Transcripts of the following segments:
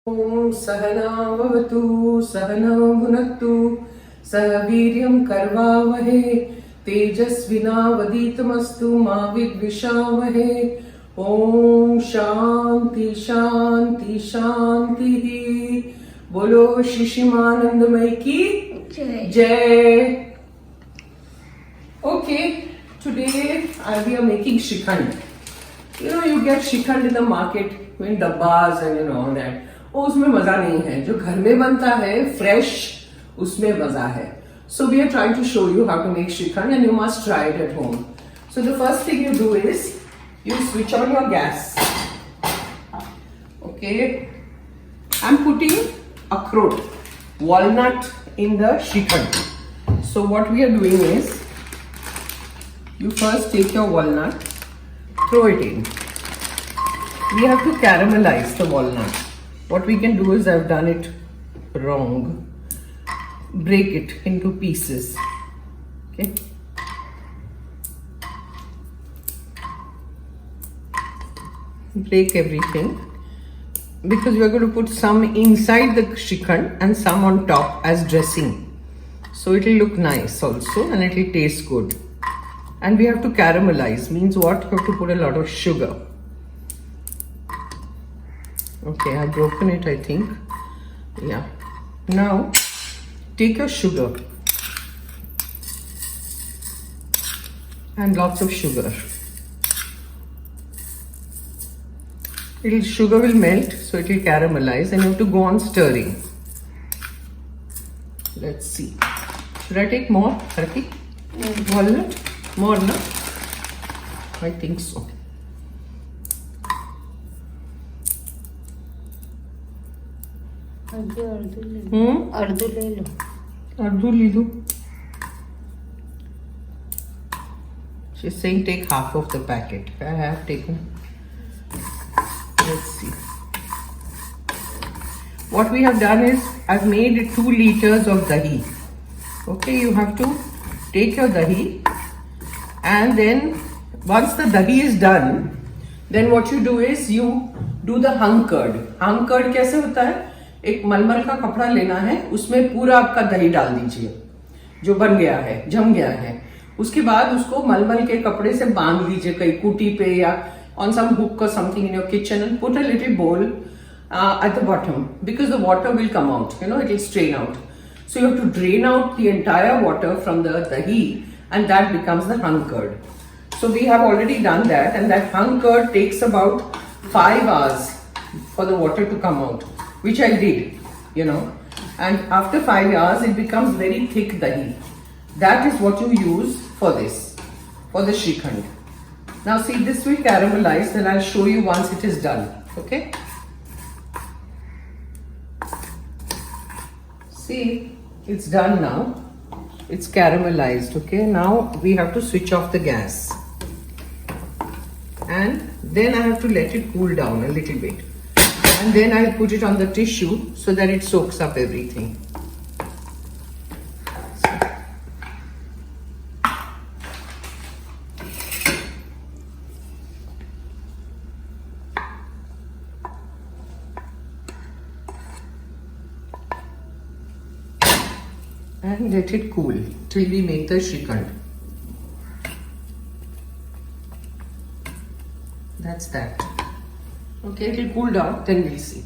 Om Sahana Vavatu Sahana Bhunaktu Sah Viryam Karvavahe Tejasvinavaditamastu Ma Vidvishavahe Om Shanti Shanti Shanti Bolo Shishimanandamai ki Jai. Okay, today we are making Shrikhand. You know, you get Shrikhand in the market in dabbas and you know all that. वो उसमें मजा नहीं है जो घर में बनता है फ्रेश उसमें मजा है. So we are trying to show you how to make Shrikhand and you must try it at home. So the first thing you do is you switch on your gas. Okay, I'm putting akhrot, walnut in the Shrikhand. So what we are doing is you first take your walnut, throw it in. We have to caramelize the walnut. What we can do is I've done it wrong. Break it into pieces. Okay. Break everything because we are going to put some inside the Shrikhand and some on top as dressing. So it will look nice also and it will taste good. And we have to caramelize, means what? You have to put a lot of sugar. Okay, I've broken it, I think. Yeah. Now, take your sugar. And lots of sugar. Sugar will melt, so it will caramelize and you have to go on stirring. Let's see. Should I take more, Harki? Walnut? More, no? I think so. अर्धू ले लो. She's saying take half of the packet. I have taken. Let's see. What we have done is I've made 2 liters of dahi. Okay, you have to take your dahi and then once the dahi is done, then what you do is you do the hung curd. Hung curd कैसे होता है? एक मलमल का कपड़ा लेना है, उसमें पूरा आपका दही डाल दीजिए जो बन गया है, जम गया है. उसके बाद उसको मलमल के कपड़े से बांध दीजिए कहीं कुटी पे या on some hook or something in your kitchen and put a little bowl at the bottom because the water will come out, you know, it will strain out. So you have to drain out the entire water from the dahi and that becomes the hung curd. So we have already done that and that hung curd takes about 5 hours for the water to come out, which I did, you know, and after 5 hours it becomes very thick dahi. That is what you use for this, for the Shrikhand. Now see, this will caramelize and I'll show you once it is done, okay? See, it's done now. It's caramelized, okay? Now we have to switch off the gas. And then I have to let it cool down a little bit. And then I'll put it on the tissue so that it soaks up everything. And let it cool till we make the Shrikhand. That's that. Okay, it will cool down, then we'll see.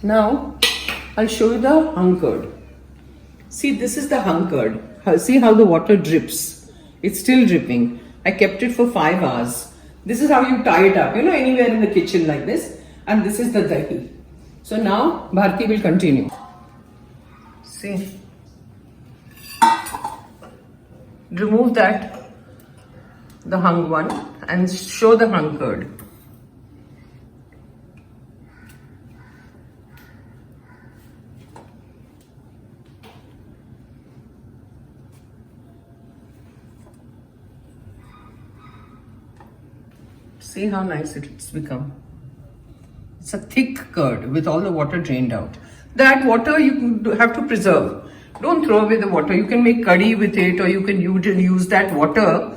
Now, I'll show you the hung curd. See, this is the hung curd. See how the water drips. It's still dripping. I kept it for 5 hours. This is how you tie it up, you know, anywhere in the kitchen like this. And this is the dahi. So now, Bharti will continue. See. Remove that, the hung one, and show the hung curd. See how nice it's become. It's a thick curd with all the water drained out. That water you have to preserve. Don't throw away the water. You can make curry with it or you can use that water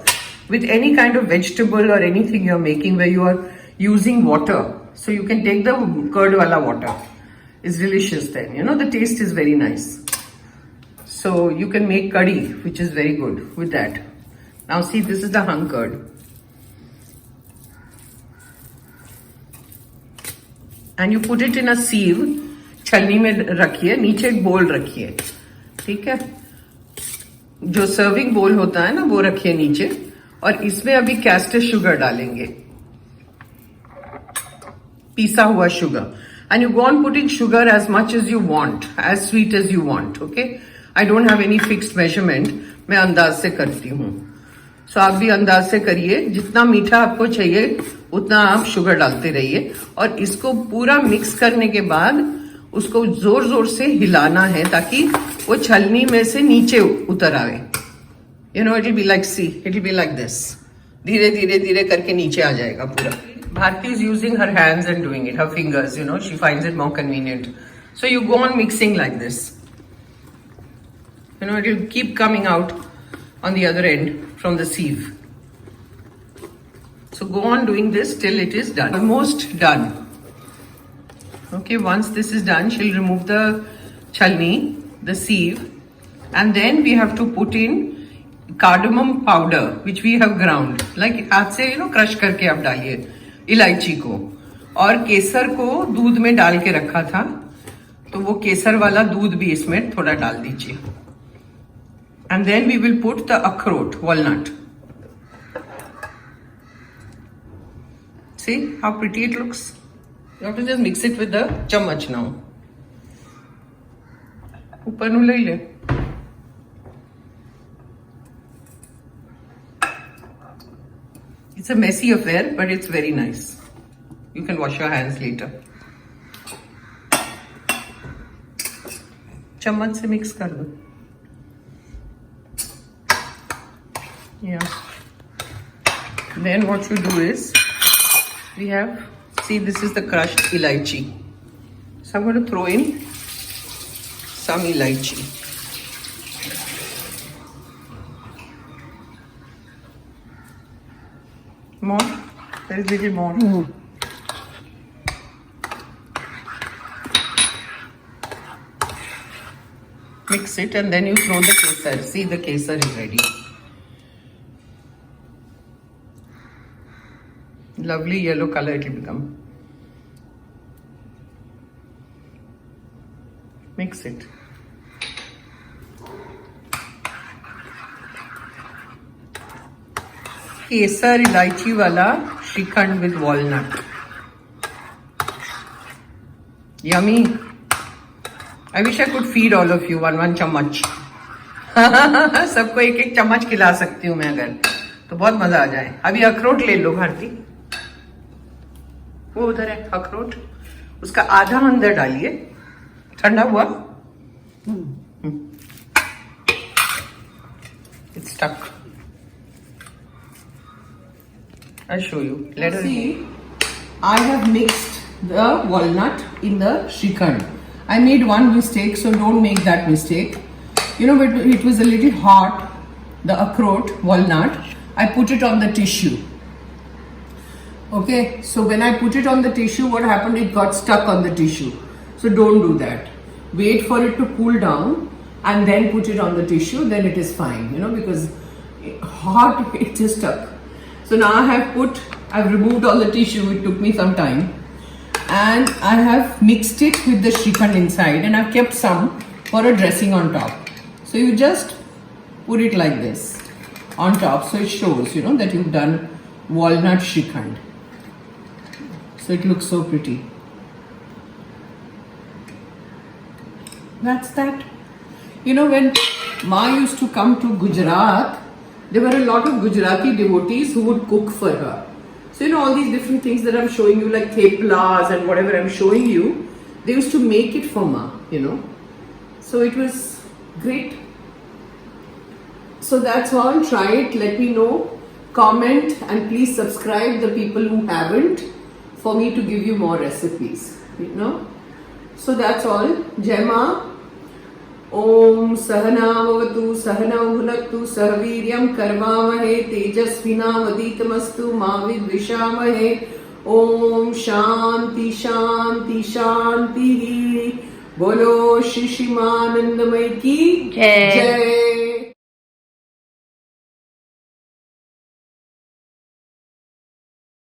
with any kind of vegetable or anything you're making where you are using water. So you can take the curd wala water. It's delicious then. You know, the taste is very nice. So you can make curry, which is very good with that. Now see, this is the hung curd. And you put it in a sieve. छलनी में रखिए, नीचे एक बोल रखिए, ठीक है? जो सर्विंग बोल होता है ना, वो रखिए नीचे, और इसमें अभी कैस्टर शुगर डालेंगे, पीसा हुआ sugar. And you go on putting sugar as much as you want, as sweet as you want, okay? I don't have any fixed measurement. मैं अंदाज से करती हूँ. So आप भी अंदाज से करिए, जितना मीठा आपको चाहिए उतना आप शुगर डालते रहिए, और इसको पूरा मिक्स करने के बाद उसको जोर जोर से हिलाना है ताकि वो छलनी में से नीचे उतर आए. You know, it will be like, see, it will be like this. धीरे धीरे धीरे करके नीचे आ जाएगा पूरा. Bharti is using her hands and doing it, her fingers, you know, she finds it more convenient. So you go on mixing like this. You know, it will keep coming out on the other end from the sieve. So go on doing this till it is done. Almost done. Okay, once this is done, she'll remove the chalni, the sieve, and then we have to put in cardamom powder, which we have ground. Like हाथ से, you know, crush करके आप डालिए इलायची को, और केसर को दूध में डाल के रखा था, तो वो केसर वाला दूध भी इसमें थोड़ा डाल दीजिए. And then we will put the अखरोट, walnut. See how pretty it looks? You have to just mix it with the chammach now. ऊपर नु ले ले. It's a messy affair, but it's very nice. You can wash your hands later. चम्मच से mix कर दो. Yeah. Then what you do is, we have, see, this is the crushed elaichi. So I'm going to throw in some elaichi. More? There is little more. Mix it and then you throw the kesar. See, the kesar is ready. Lovely yellow color it will become. Mix it. Kesar elaichi wala Shrikhand with walnut. Yummy. I wish I could feed all of you one चम्मच. सबको एक एक चम्मच खिला सकती हूँ मैं अगर, तो बहुत मजा आ जाए. अभी अखरोट ले लो भारती, वो उधर है अखरोट, उसका आधा अंदर डालिए. ठंडा हुआ. It's stuck. I'll show you. Let us see. I have mixed the walnut in the Shrikhand. I made one mistake, so don't make that mistake. You know, but it was a little hot, the akhroat, walnut. I put it on the tissue. Okay, so when I put it on the tissue, what happened? It got stuck on the tissue. So don't do that. Wait for it to cool down and then put it on the tissue, then it is fine, you know, because hot, it just stuck. So now I've removed all the tissue, it took me some time. And I have mixed it with the Shrikhand inside, and I've kept some for a dressing on top. So you just put it like this on top, so it shows, you know, that you've done walnut Shrikhand. So it looks so pretty. That's that. You know, when Ma used to come to Gujarat, there were a lot of Gujarati devotees who would cook for her. So, you know, all these different things that I'm showing you, like theplas and whatever I'm showing you, they used to make it for Ma, you know. So it was great. So that's all. Try it. Let me know. Comment and please subscribe the people who haven't, for me to give you more recipes, you know. So that's all. Jai Ma. Om Sahana Vavatu Sahana Bhunaktu Sahaviryam Karmavahe Tejasvina Vaditamastu Ma Vidvishamahe Om Shanti शांति शांति। बोलो श्री श्रीमानंदमय की जय। जय।